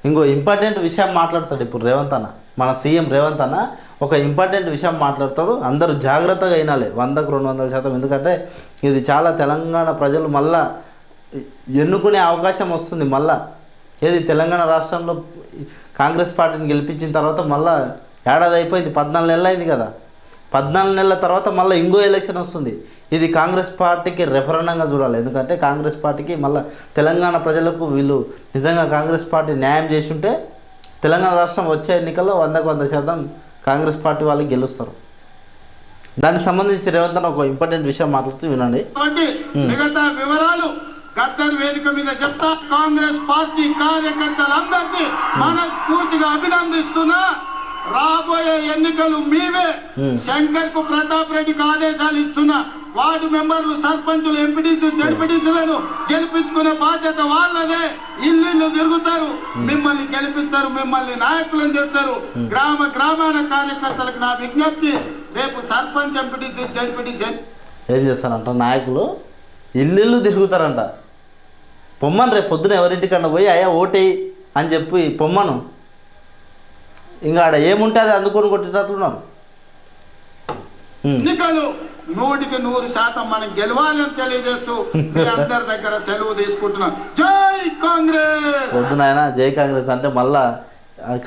ఇంకో ఇంపార్టెంట్ విషయం మాట్లాడతాడు ఇప్పుడు రేవంత్ అన్న, మన సీఎం రేవంత్ అన్న ఒక ఇంపార్టెంట్ విషయం మాట్లాడతాడు. అందరూ జాగ్రత్తగా వినాలి 100కు 200%. ఎందుకంటే ఇది చాలా తెలంగాణ ప్రజలు మళ్ళా ఎన్నుకునే అవకాశం వస్తుంది. మళ్ళా ఏది తెలంగాణ రాష్ట్రంలో కాంగ్రెస్ పార్టీని గెలిపించిన తర్వాత మళ్ళా ఏడాది అయిపోయింది, 14 నెలలు అయింది కదా. 14 నెలల తర్వాత మళ్ళీ ఇంకో ఎలక్షన్ వస్తుంది. ఇది కాంగ్రెస్ పార్టీకి రెఫరెండంగా చూడాలి. ఎందుకంటే కాంగ్రెస్ పార్టీకి మళ్ళీ తెలంగాణ ప్రజలకు వీళ్ళు నిజంగా కాంగ్రెస్ పార్టీ న్యాయం చేసి ఉంటే తెలంగాణ రాష్ట్రం వచ్చే ఎన్నికల్లో 100కు 100% కాంగ్రెస్ పార్టీ వాళ్ళకి గెలుస్తారు. దానికి సంబంధించి రేవంత్ అన్న ఒక ఇంపార్టెంట్ విషయం మాట్లాడుతూ వినండి. మిగతా వివరాలు గద్దర్ వేదిక మీద చెప్తా. కాంగ్రెస్ పార్టీ కార్యకర్తలందరినీ మనస్ఫూర్తిగా అభినందిస్తున్నా. రాబోయే ఎన్నికలు మీవే. శంకర్ కు ప్రతాప్ రెడ్డికి ఆదేశాలు ఇస్తున్నా. వార్డు మెంబర్లు, సర్పంచులు, ఎంపీటీసీ, జడ్పీటీసీలను గెలిపించుకునే బాధ్యత వాళ్ళదే. ఇల్లు తిరుగుతారు, మిమ్మల్ని గెలిపిస్తారు, మిమ్మల్ని నాయకులను చేస్తారు. గ్రామాన కార్యకర్తలకు నా విజ్ఞప్తి, రేపు సర్పంచ్, ఎంపీటీసీ, జడ్పీటీసీ ఏం చేస్తారంట నాయకులు ఇల్లు తిరుగుతారంట. పొమ్మను రేపు పొద్దున ఎవరింటికన్నా పోయి అయ్యా ఓటేయి అని చెప్పి పొమ్మను. ఇంకా ఆడ ఏముంటే అది అందుకొని కొట్టేటట్లున్నారు. ఎన్నికలు 100% మనం గెలవాలని తెలియజేస్తూ మీ అందరి దగ్గర సెలవు తీసుకుంటున్నా. జై కాంగ్రెస్. పొద్దున జై కాంగ్రెస్ అంటే మళ్ళా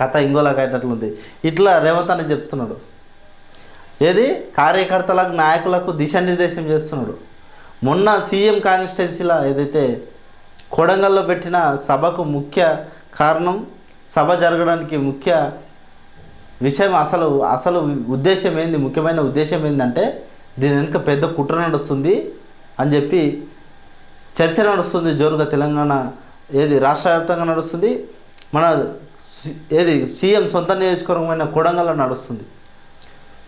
కథ ఇంకోలాగా అయ్యేటట్లుంది. ఇట్లా రేవంత్ అని చెప్తున్నాడు. ఏది కార్యకర్తలకు, నాయకులకు దిశానిర్దేశం చేస్తున్నాడు. మొన్న సీఎం కాన్స్టిట్యున్సీలో ఏదైతే కొడంగల్లో పెట్టిన సభకు ముఖ్య కారణం, సభ జరగడానికి ముఖ్య విషయం, అసలు ఉద్దేశం ఏంది, ముఖ్యమైన ఉద్దేశం ఏంటంటే దీని వెనుక పెద్ద కుట్ర నడుస్తుంది అని చెప్పి చర్చ నడుస్తుంది జోరుగా. తెలంగాణ ఏది రాష్ట్ర వ్యాప్తంగా నడుస్తుంది. మన ఏది సీఎం సొంత నియోజకవర్గమైన కొడంగల్లో నడుస్తుంది.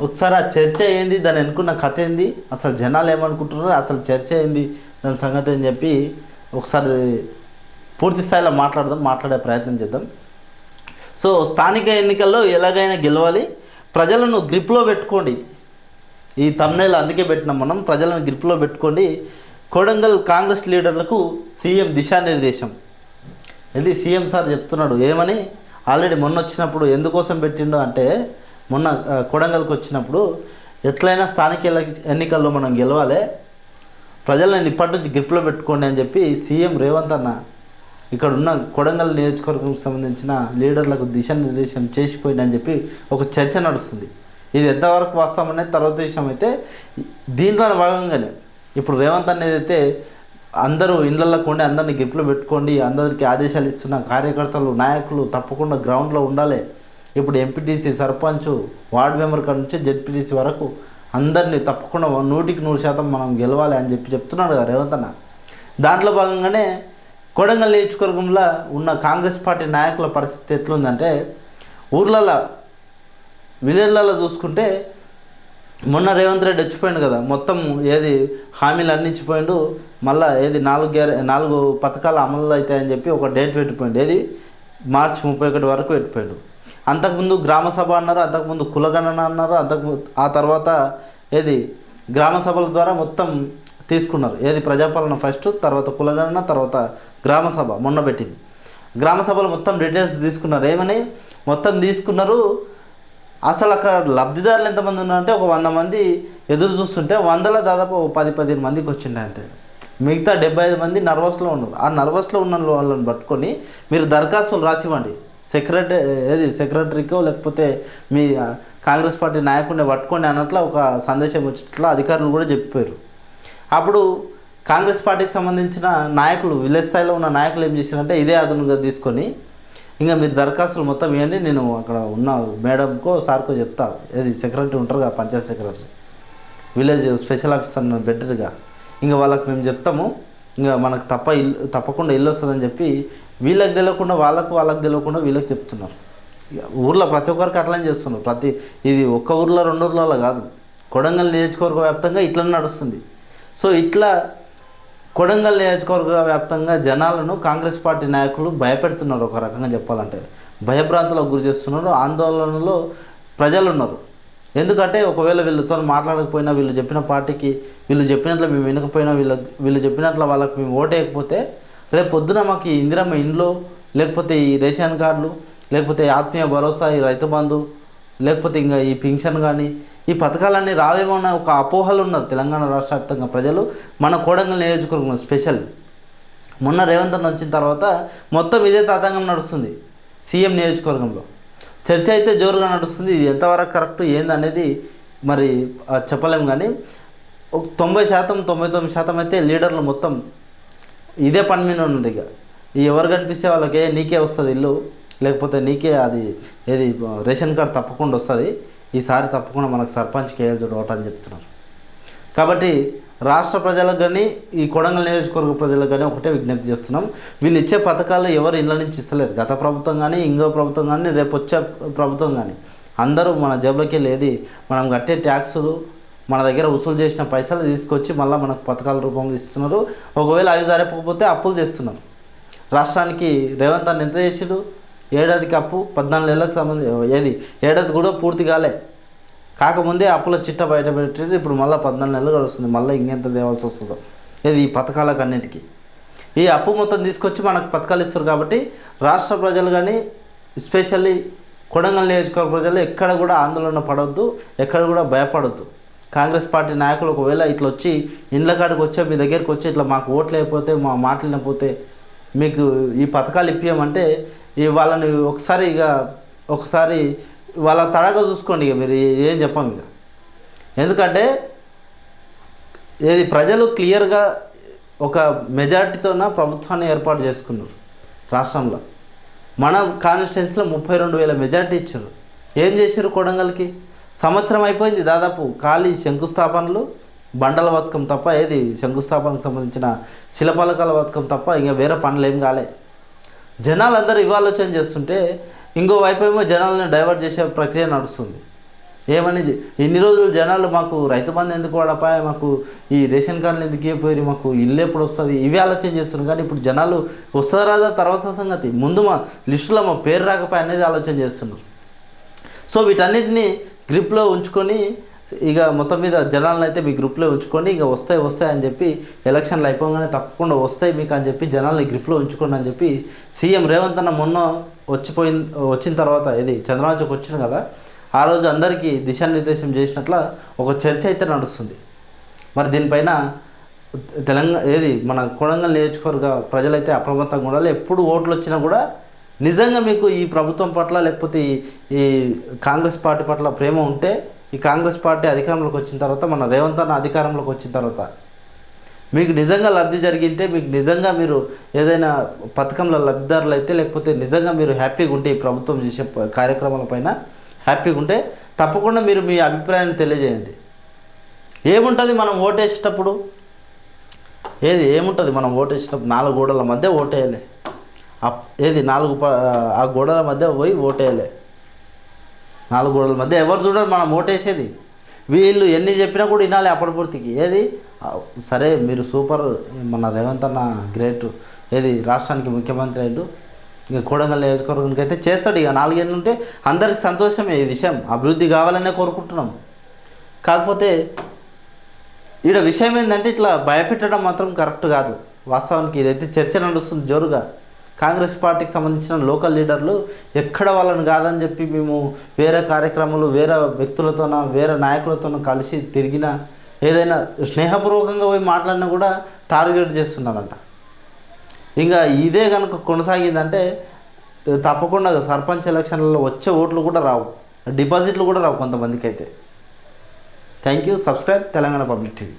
ఒకసారి ఆ చర్చ ఏంది, దాని వెనుకున్న కథ ఏంది, అసలు జనాలు ఏమనుకుంటున్నారు, అసలు చర్చ ఏంది, దాని సంగతి అని చెప్పి ఒకసారి పూర్తి స్థాయిలో మాట్లాడే ప్రయత్నం చేద్దాం. సో స్థానిక ఎన్నికల్లో ఎలాగైనా గెలవాలి, ప్రజలను గ్రిప్లో పెట్టుకోండి. ఈ తమ్నేల్ అందుకే పెట్టినాం మనం, ప్రజలను గ్రిప్లో పెట్టుకోండి. కొడంగల్ కాంగ్రెస్ లీడర్లకు సీఎం దిశానిర్దేశం. ఇది సీఎం సార్ చెప్తున్నాడు. ఏమని ఆల్రెడీ మొన్న వచ్చినప్పుడు ఎందుకోసం పెట్టిండో అంటే, మొన్న కొడంగల్కి వచ్చినప్పుడు ఎట్లయినా స్థానిక ఎన్నికల్లో మనం గెలవాలి, ప్రజలను ఇప్పటి నుంచి గ్రిప్లో పెట్టుకోండి అని చెప్పి సీఎం రేవంత్ అన్న ఇక్కడ ఉన్న కొడంగల్ నియోజకవర్గంకి సంబంధించిన లీడర్లకు దిశానిర్దేశం చేసిపోయిందని చెప్పి ఒక చర్చ నడుస్తుంది. ఇది ఎంతవరకు వాస్తవం అనేది తర్వాత విషయం. అయితే దీంట్లో భాగంగానే ఇప్పుడు రేవంత్ అనేది అయితే అందరూ ఇళ్లలో కొండి అందరినీ గ్రిప్లో పెట్టుకోండి, అందరికీ ఆదేశాలు ఇస్తున్న కార్యకర్తలు, నాయకులు తప్పకుండా గ్రౌండ్లో ఉండాలి. ఇప్పుడు ఎంపీటీసీ, సర్పంచ్, వార్డు మెంబర్ కాడ నుంచి జెడ్పీటీసీ వరకు అందరినీ తప్పకుండా 100కి 100% మనం గెలవాలి అని చెప్పి చెప్తున్నాడు కదా రేవంత్ అన్న. దాంట్లో భాగంగానే కొడంగల్ నియోజకవర్గంలో ఉన్న కాంగ్రెస్ పార్టీ నాయకుల పరిస్థితి ఎట్లుందంటే, ఊర్లలో విలేజ్లలో చూసుకుంటే మొన్న రేవంత్ రెడ్డి వచ్చిపోయిండు కదా, మొత్తం ఏది హామీలు అందించిపోయిండు. మళ్ళీ ఏది 4 పథకాలు అమలు అవుతాయని చెప్పి ఒక డేట్ పెట్టిపోయిండు. ఏది మార్చి 31 వరకు పెట్టిపోయిండు. అంతకుముందు గ్రామ సభ అన్నారు, అంతకుముందు కులగణన అన్నారు, ఆ తర్వాత ఏది గ్రామ సభల ద్వారా మొత్తం తీసుకున్నారు. ఏది ప్రజాపాలన ఫస్ట్, తర్వాత కులగణన, తర్వాత గ్రామ సభ మొన్న పెట్టింది. గ్రామ సభలో మొత్తం డీటెయిల్స్ తీసుకున్నారు. ఏమని మొత్తం తీసుకున్నారు. అసలు అక్కడ లబ్ధిదారులు ఎంతమంది ఉన్నారంటే ఒక 100 మంది ఎదురు చూస్తుంటే 100లో దాదాపు 10-15 మందికి వచ్చిందంటే, మిగతా 75 మంది నర్వస్లో ఉన్నారు. ఆ నర్వస్లో ఉన్న వాళ్ళని పట్టుకొని మీరు దరఖాస్తులు రాసివ్వండి సెక్రటరీకో లేకపోతే మీ కాంగ్రెస్ పార్టీ నాయకుడిని పట్టుకోండి అన్నట్లు ఒక సందేశం వచ్చేట్లా అధికారులు కూడా చెప్పారు. అప్పుడు కాంగ్రెస్ పార్టీకి సంబంధించిన నాయకులు, విలేజ్ స్థాయిలో ఉన్న నాయకులు ఏం చేశారంటే ఇదే అదనంగా తీసుకొని ఇంకా మీరు దరఖాస్తులు మొత్తం ఇవ్వండి, నేను అక్కడ ఉన్న మేడంకో సార్కో చెప్తా, ఏది సెక్రటరీ ఉంటారు కదా, Panchayat secretary, village special officer బెటర్గా, ఇంకా వాళ్ళకి మేము చెప్తాము, ఇంకా మనకు తప్పకుండా ఇల్లు వస్తుందని చెప్పి వీళ్ళకి తెలియకుండా వాళ్ళకి తెలియకుండా వీళ్ళకి చెప్తున్నారు. ఊర్లో ప్రతి ఒక్కరికి అట్లనే చేస్తున్నారు. ఇది ఒక్క ఊర్లో 2 ఊర్లలో కాదు, కొడంగల్ నియోజకవర్గ వ్యాప్తంగా ఇట్లనే నడుస్తుంది. సో ఇట్లా కొడంగల్ నియోజకవర్గ వ్యాప్తంగా జనాలను కాంగ్రెస్ పార్టీ నాయకులు భయపెడుతున్నారు. ఒక రకంగా చెప్పాలంటే భయభ్రాంతులకు గురి చేస్తున్నారు. ఆందోళనలో ప్రజలు ఉన్నారు. ఎందుకంటే ఒకవేళ వీళ్ళతో మాట్లాడకపోయినా, వీళ్ళు చెప్పిన పార్టీకి వీళ్ళు చెప్పినట్లు మేము వినకపోయినా, వీళ్ళు చెప్పినట్లు వాళ్ళకి మేము ఓటేయకపోతే రేపు పొద్దున మాకు ఇందిరమ్మ ఇండ్లు లేకపోతే ఈ రేషన్ కార్డులు, లేకపోతే ఆత్మీయ భరోసా, ఈ రైతు బంధు, లేకపోతే ఇంకా ఈ పింఛన్ కానీ ఈ పథకాలన్నీ రావేమో అన్న ఒక అపోహలు ఉన్నారు తెలంగాణ రాష్ట్ర వ్యాప్తంగా ప్రజలు. మన కొడంగల్ నియోజకవర్గం స్పెషల్ మొన్న రేవంత్ అన్న వచ్చిన తర్వాత మొత్తం ఇదే తాతంగం నడుస్తుంది. సీఎం నియోజకవర్గంలో చర్చ అయితే జోరుగా నడుస్తుంది. ఇది ఎంతవరకు కరెక్ట్ ఏందనేది మరి చెప్పలేము. కానీ 90%, 99% అయితే లీడర్లు మొత్తం ఇదే పని మీద ఉండండి. ఇక ఎవరు కనిపిస్తే వాళ్ళకే నీకే వస్తుంది ఇల్లు, లేకపోతే నీకే అది ఏది రేషన్ కార్డు తప్పకుండా వస్తుంది, ఈసారి తప్పకుండా మనకు సర్పంచ్కి వేయాలి చూడవటం అని చెప్తున్నారు. కాబట్టి రాష్ట్ర ప్రజలకు కానీ ఈ కొడంగల్ నియోజకవర్గ ప్రజలకు కానీ ఒకటే విజ్ఞప్తి చేస్తున్నాం, వీళ్ళు ఇచ్చే పథకాలు ఎవరు ఇళ్ళ నుంచి ఇస్తలేరు. గత ప్రభుత్వం కానీ, ఇంకో ప్రభుత్వం కానీ, రేపు వచ్చే ప్రభుత్వం కానీ అందరూ మన జేబులోకి వెళ్ళేది మనం కట్టే ట్యాక్సులు, మన దగ్గర వసూలు చేసిన పైసలు తీసుకొచ్చి మళ్ళీ మనకు పథకాల రూపంలో ఇస్తున్నారు. ఒకవేళ అవి సరిపోతే అప్పులు తెస్తున్నారు. రాష్ట్రానికి రేవంత్ అన్న ఎంత చేసాడు? ఏడాదికి అప్పు 14 నెలలకు సంబంధించి ఏది ఏడాది కూడా పూర్తి కాలే కాకముందే అప్పుల చిట్ట బయట పెట్టేది. ఇప్పుడు మళ్ళీ 14 నెలలు గడుస్తుంది. మళ్ళీ ఇంకెంత తేవాల్సి వస్తుందో ఇది ఈ పథకాలకు అన్నిటికీ. ఈ అప్పు మొత్తం తీసుకొచ్చి మనకు పథకాలు ఇస్తారు. కాబట్టి రాష్ట్ర ప్రజలు కానీ ఎస్పెషల్లీ కొడంగల్ నియోజకవర్గ ప్రజలు ఎక్కడ కూడా ఆందోళన పడవద్దు, ఎక్కడ కూడా భయపడొద్దు. కాంగ్రెస్ పార్టీ నాయకులు ఒకవేళ ఇట్లా వచ్చి ఇండ్ల కాడికి వచ్చే మీ దగ్గరికి వచ్చి ఇట్లా మాకు ఓట్లు అయిపోతే మా మాటలు వినకపోతే మీకు ఈ పథకాలు ఇప్పియమంటే వాళ్ళని ఒకసారి వాళ్ళ తడగా చూసుకోండి. ఇక మీరు ఏం చెప్పం ఇక. ఎందుకంటే ఏది ప్రజలు క్లియర్గా ఒక మెజార్టీతోన ప్రభుత్వాన్ని ఏర్పాటు చేసుకున్నారు రాష్ట్రంలో. మన కాన్స్టిట్యున్సీలో 32,000 మెజార్టీ ఇచ్చారు. ఏం చేశారు? కొడంగల్కి సంవత్సరం అయిపోయింది దాదాపు. ఖాళీ శంకుస్థాపనలు, బండల పథకం తప్ప, ఏది శంకుస్థాపనకు సంబంధించిన శిలపలకాల పథకం తప్ప ఇంకా వేరే పనులు ఏం కాలే. జనాలు అందరూ ఇవాలోచన చేస్తుంటే ఇంకో వైపు ఏమో జనాలను డైవర్ట్ చేసే ప్రక్రియ నడుస్తుంది. ఏమని ఇన్ని రోజులు జనాలు మాకు రైతు బంధు ఎందుకు వాడపాయ, మాకు ఈ రేషన్ కార్డులు ఎందుకు ఇవ్వపోయి, మాకు ఇల్లు ఎప్పుడు వస్తుంది, ఇవి ఆలోచన చేస్తున్నారు. కానీ ఇప్పుడు జనాలు వస్తుందా రాదా తర్వాత సంగతి, ముందు మా లిస్టులో మా పేరు రాకపోయి అనేది ఆలోచన చేస్తున్నారు. సో వీటన్నిటిని గ్రిప్లో ఉంచుకొని ఇక మొత్తం మీద జనాలను అయితే మీ గ్రూప్లో ఉంచుకొని ఇక వస్తాయి అని చెప్పి ఎలక్షన్లు అయిపోగానే తప్పకుండా వస్తాయి మీకు అని చెప్పి జనాల్ని గ్రిప్లో ఉంచుకోండి అని చెప్పి సీఎం రేవంత్ అన్న మొన్న వచ్చిన తర్వాత ఇది చంద్రబాబుకి వచ్చిన కదా, ఆ రోజు అందరికీ దిశానిర్దేశం చేసినట్ల ఒక చర్చ అయితే నడుస్తుంది. మరి దీనిపైన మన కొడంగల్ నియోజకవర్గ ప్రజలైతే అప్రమత్తంగా ఉండాలి. ఎప్పుడు ఓట్లు వచ్చినా కూడా నిజంగా మీకు ఈ ప్రభుత్వం పట్ల లేకపోతే ఈ కాంగ్రెస్ పార్టీ పట్ల ప్రేమ ఉంటే, ఈ కాంగ్రెస్ పార్టీ అధికారంలోకి వచ్చిన తర్వాత, మన రేవంత్ అన్న అధికారంలోకి వచ్చిన తర్వాత మీకు నిజంగా లబ్ధి జరిగింటే, మీకు నిజంగా మీరు ఏదైనా పథకంలో లబ్ధిదారులు అయితే, లేకపోతే నిజంగా మీరు హ్యాపీగా ఉంటే ఈ ప్రభుత్వం చేసే కార్యక్రమాలపైన హ్యాపీగా ఉంటే తప్పకుండా మీరు మీ అభిప్రాయాన్ని తెలియజేయండి. ఏముంటుంది మనం ఓటేసేటప్పుడు, ఏముంటుంది మనం ఓటేసేటప్పుడు 4 గోడల మధ్య ఓటేయాలి. ఆ గోడల మధ్య పోయి ఓటేయాలి. 4 గోడల మధ్య ఎవరు చూడాలి మనం ఓటేసేది. వీళ్ళు ఎన్ని చెప్పినా కూడా వినాలి అప్పటిపూర్తికి. సరే మీరు సూపర్, మన రేవంత్ అన్న గ్రేట్, రాష్ట్రానికి ముఖ్యమంత్రి అయ్యాడు, ఇక కొడంగల్ నియోజకవర్గానికి అయితే చేస్తాడు. ఇక 4 ఏళ్ళు ఉంటే అందరికి సంతోషమే. ఈ విషయం అభివృద్ధి కావాలనే కోరుకుంటున్నాం. కాకపోతే ఈడ విషయం ఏంటంటే ఇట్లా భయపెట్టడం మాత్రం కరెక్ట్ కాదు. వాస్తవానికి ఇదైతే చర్చ నడుస్తుంది జోరుగా. కాంగ్రెస్ పార్టీకి సంబంధించిన లోకల్ లీడర్లు ఎక్కడ వాళ్ళని కాదని చెప్పి మేము వేరే కార్యక్రమాలు, వేరే వ్యక్తులతోన, వేరే నాయకులతోనూ కలిసి తిరిగినా, ఏదైనా స్నేహపూర్వకంగా పోయి మాట్లాడినా కూడా టార్గెట్ చేస్తున్నారంట. ఇంకా ఇదే కనుక కొనసాగిందంటే తప్పకుండా సర్పంచ్ ఎలక్షన్లలో వచ్చే ఓట్లు కూడా రావు, డిపాజిట్లు కూడా రావు కొంతమందికి అయితే. Thank you. Subscribe Telangana public TV.